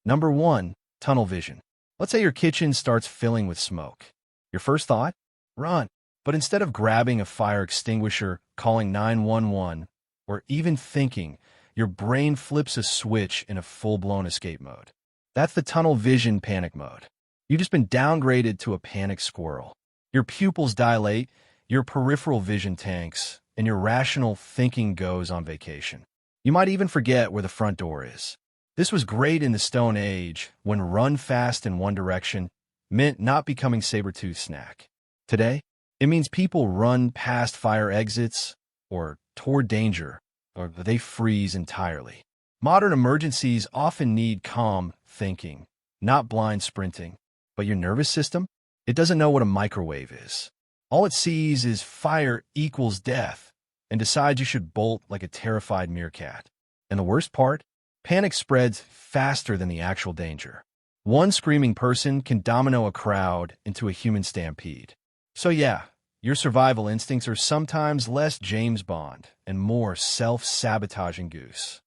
Number 1. Tunnel vision. Let's say your kitchen starts filling with smoke. Your first thought? Run. But instead of grabbing a fire extinguisher, calling 911, or even thinking, your brain flips a switch in a full-blown escape mode. That's the tunnel vision panic mode. You've just been downgraded to a panic squirrel. Your pupils dilate, your peripheral vision tanks, and your rational thinking goes on vacation. You might even forget where the front door is. This was great in the Stone Age, when run fast in one direction meant not becoming saber-toothed snack. Today, it means people run past fire exits or toward danger, or they freeze entirely. Modern emergencies often need calm thinking, not blind sprinting. But your nervous system? It doesn't know what a microwave is. All it sees is fire equals death and decides you should bolt like a terrified meerkat. And the worst part? Panic spreads faster than the actual danger. One screaming person can domino a crowd into a human stampede. So yeah, your survival instincts are sometimes less James Bond and more self-sabotaging goose.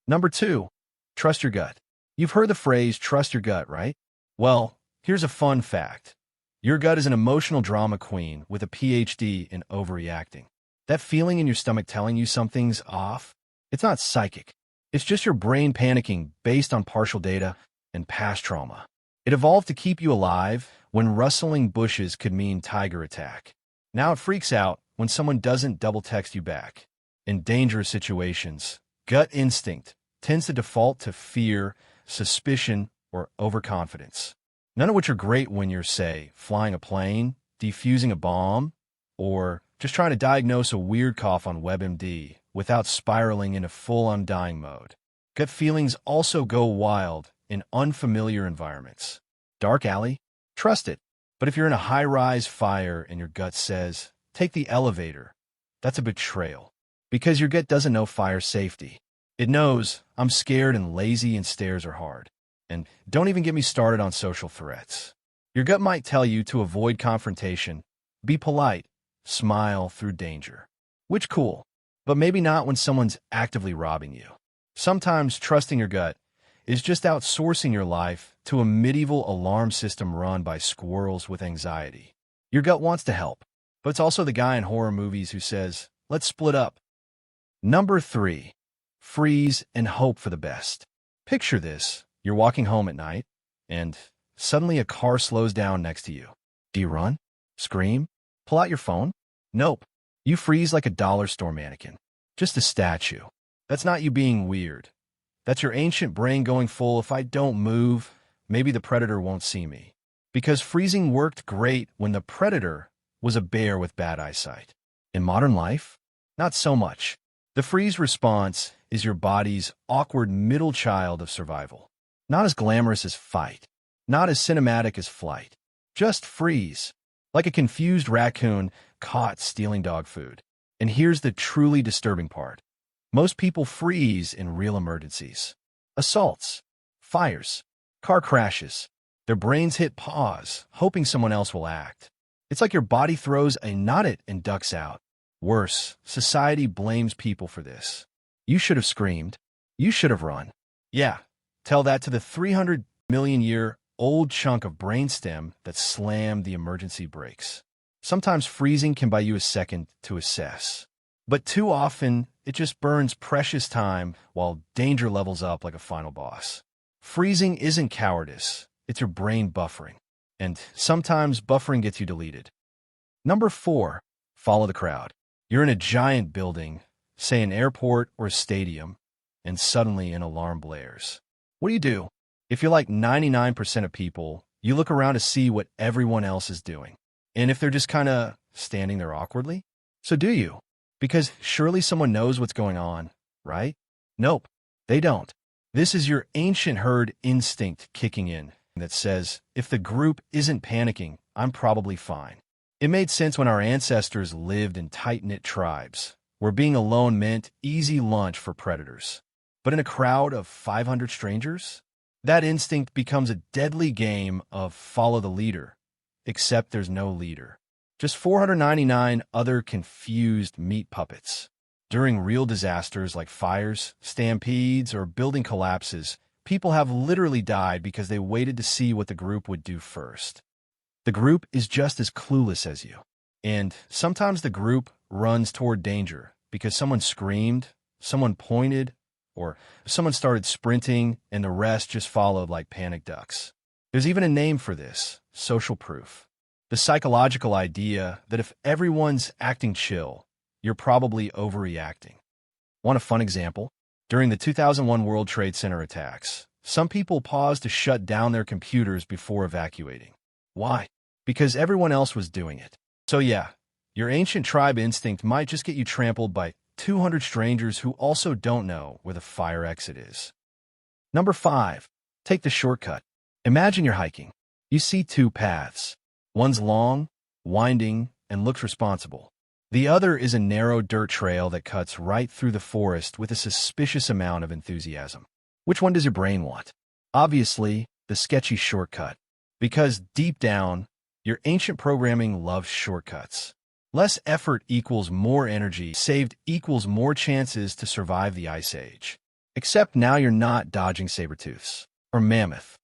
Number 2, trust your gut. You've heard the phrase, trust your gut, right? Well, here's a fun fact. Your gut is an emotional drama queen with a PhD in overreacting. That feeling in your stomach telling you something's off? It's not psychic. It's just your brain panicking based on partial data and past trauma. It evolved to keep you alive when rustling bushes could mean tiger attack. Now it freaks out when someone doesn't double text you back. In dangerous situations, gut instinct tends to default to fear, suspicion, or overconfidence. None of which are great when you're, say, flying a plane, defusing a bomb, or just trying to diagnose a weird cough on WebMD without spiraling into full undying mode. Gut feelings also go wild in unfamiliar environments. Dark alley? Trust it. But if you're in a high-rise fire and your gut says, take the elevator, that's a betrayal. Because your gut doesn't know fire safety. It knows, I'm scared and lazy and stairs are hard. And don't even get me started on social threats. Your gut might tell you to avoid confrontation, be polite, smile through danger. Which cool, but maybe not when someone's actively robbing you. Sometimes trusting your gut is just outsourcing your life to a medieval alarm system run by squirrels with anxiety. Your gut wants to help, but it's also the guy in horror movies who says, let's split up. Number 3, freeze and hope for the best. Picture this. You're walking home at night, and suddenly a car slows down next to you. Do you run? Scream? Pull out your phone? Nope. You freeze like a dollar store mannequin. Just a statue. That's not you being weird. That's your ancient brain going full, if I don't move, maybe the predator won't see me. Because freezing worked great when the predator was a bear with bad eyesight. In modern life, not so much. The freeze response is your body's awkward middle child of survival. Not as glamorous as fight, not as cinematic as flight. Just freeze, like a confused raccoon caught stealing dog food. And here's the truly disturbing part. Most people freeze in real emergencies. Assaults, fires, car crashes. Their brains hit pause, hoping someone else will act. It's like your body throws a not it and ducks out. Worse, society blames people for this. You should have screamed. You should have run. Yeah. Tell that to the 300 million year old chunk of brainstem that slammed the emergency brakes. Sometimes freezing can buy you a second to assess. But too often, it just burns precious time while danger levels up like a final boss. Freezing isn't cowardice, it's your brain buffering. And sometimes buffering gets you deleted. Number 4, follow the crowd. You're in a giant building, say an airport or a stadium, and suddenly an alarm blares. What do? If you're like 99% of people, you look around to see what everyone else is doing. And if they're just kind of standing there awkwardly, so do you. Because surely someone knows what's going on, right? Nope, they don't. This is your ancient herd instinct kicking in that says, if the group isn't panicking, I'm probably fine. It made sense when our ancestors lived in tight-knit tribes, where being alone meant easy lunch for predators. But in a crowd of 500 strangers, that instinct becomes a deadly game of follow the leader, except there's no leader. Just 499 other confused meat puppets. During real disasters like fires, stampedes, or building collapses, People have literally died because they waited to see what the group would do first. The group is just as clueless as you. And sometimes the group runs toward danger because someone screamed, someone pointed, or someone started sprinting, and the rest just followed like panic ducks. There's even a name for this: social proof. The psychological idea that if everyone's acting chill, you're probably overreacting. Want a fun example? During the 2001 World Trade Center attacks, some people paused to shut down their computers before evacuating. Why? Because everyone else was doing it. So yeah, your ancient tribe instinct might just get you trampled by 200 strangers who also don't know where the fire exit is. Number 5. Take the shortcut. Imagine you're hiking. You see two paths. One's long, winding, and looks responsible. The other is a narrow dirt trail that cuts right through the forest with a suspicious amount of enthusiasm. Which one does your brain want? Obviously, the sketchy shortcut. Because deep down, your ancient programming loves shortcuts. Less effort equals more energy saved equals more chances to survive the Ice Age. Except now you're not dodging saber-tooths or mammoth.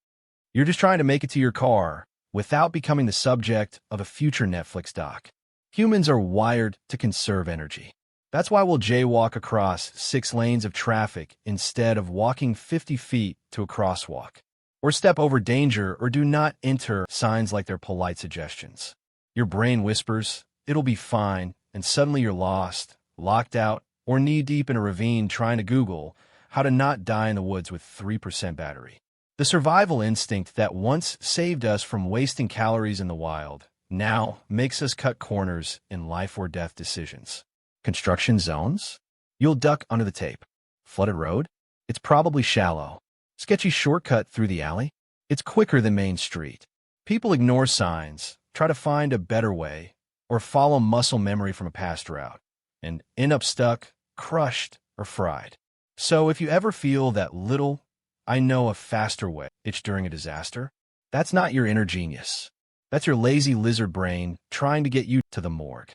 You're just trying to make it to your car without becoming the subject of a future Netflix doc. Humans are wired to conserve energy. That's why we'll jaywalk across 6 lanes of traffic instead of walking 50 feet to a crosswalk. Or step over danger or do not enter signs like they're polite suggestions. Your brain whispers, "It'll be fine," and suddenly you're lost, locked out, or knee-deep in a ravine trying to Google how to not die in the woods with 3% battery. The survival instinct that once saved us from wasting calories in the wild now makes us cut corners in life-or-death decisions. Construction zones? You'll duck under the tape. Flooded road? It's probably shallow. Sketchy shortcut through the alley? It's quicker than Main Street. People ignore signs, try to find a better way, or follow muscle memory from a past route, and end up stuck, crushed, or fried. So if you ever feel that little, "I know a faster way" itch during a disaster, that's not your inner genius. That's your lazy lizard brain trying to get you to the morgue.